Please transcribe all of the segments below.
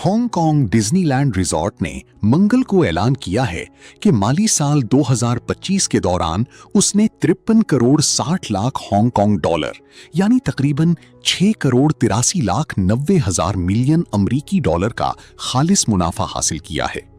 Hong Kong Disneyland resort ने मंगल को ऐलान किया है कि माली साल 2025 के दौरान उसने 53 करोड़ 60 लाख हांगकांग डॉलर यानी तकरीबन 6 करोड़ 83 लाख 90 हजार मिलियन अमरीकी डॉलर का खालिस मुनाफा हासिल किया है।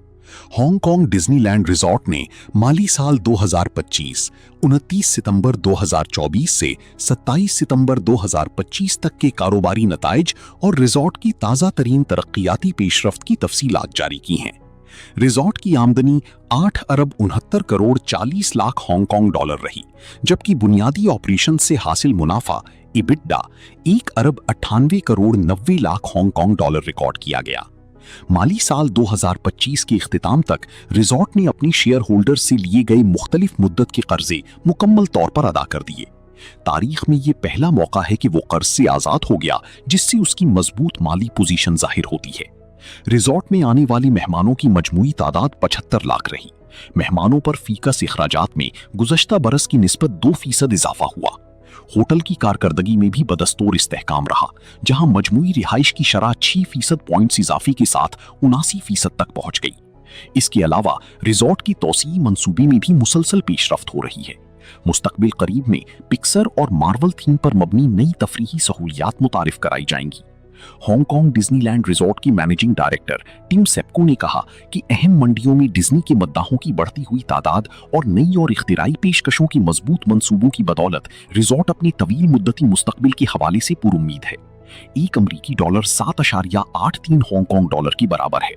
हांगकांग डिज्नीलैंड रिजॉर्ट ने माली साल 2025 29 सितंबर 2024 से 27 सितंबर 2025 तक के कारोबारी नताइज और रिजॉर्ट की ताज़ा तरीन तरक्कियाती पेशरफ्त की तफसीलात जारी की हैं। रिजॉर्ट की आमदनी 8 अरब 69 करोड़ 40 लाख हांगकांग डॉलर रही, जबकि बुनियादी ऑपरेशन से हासिल मुनाफा इबिटडा 1 अरब 98 crore 90 lakh Hong Kong dollar record किया गया। माली साल 2025 के इख्तिताम तक रिजॉर्ट ने अपनी शेयर होल्डर से लिए गए मुख्तलिफ मुद्दत के कर्जे मुकम्मल तौर पर अदा कर दिए। तारीख में ये पहला मौका है कि वो कर्ज से आजाद हो गया, जिससे उसकी मजबूत माली पोजीशन जाहिर होती है। रिजॉर्ट में आने वाले मेहमानों की मजमूई तादाद 75 लाख रही। मेहमानों पर फीकस इखराजात में गुज़श्ता बरस की निस्बत 2% इजाफा हुआ। होटल की कारकर्दगी में भी बदस्तूर इस्तेहकाम रहा, जहां मजमूई रिहाइश की शरह 6% पॉइंट्स इजाफे के साथ 79% तक पहुंच गई। इसके अलावा रिजॉर्ट की तौसीई मंसूबे में भी मुसलसल पेशरफ्त हो रही है। मुस्तकबिल करीब में पिक्सर और मार्वल थीम पर मबनी नई तफरीही सहूलियात मुतारिफ कराई जाएंगी। हांगकांग डिज्नीलैंड रिजॉर्ट की मैनेजिंग डायरेक्टर टिम सेप्को ने कहा कि अहम मंडियों में डिज्नी के मद्दाहों की बढ़ती हुई तादाद और नई और इख्तिराई पेशकशों की मजबूत मंसूबों की बदौलत रिजॉर्ट अपने तवील मुद्दती मुस्तकबिल के हवाले से पुरुम्मीद है। एक अमरीकी डॉलर 7.83 हांगकांग डॉलर की बराबर है।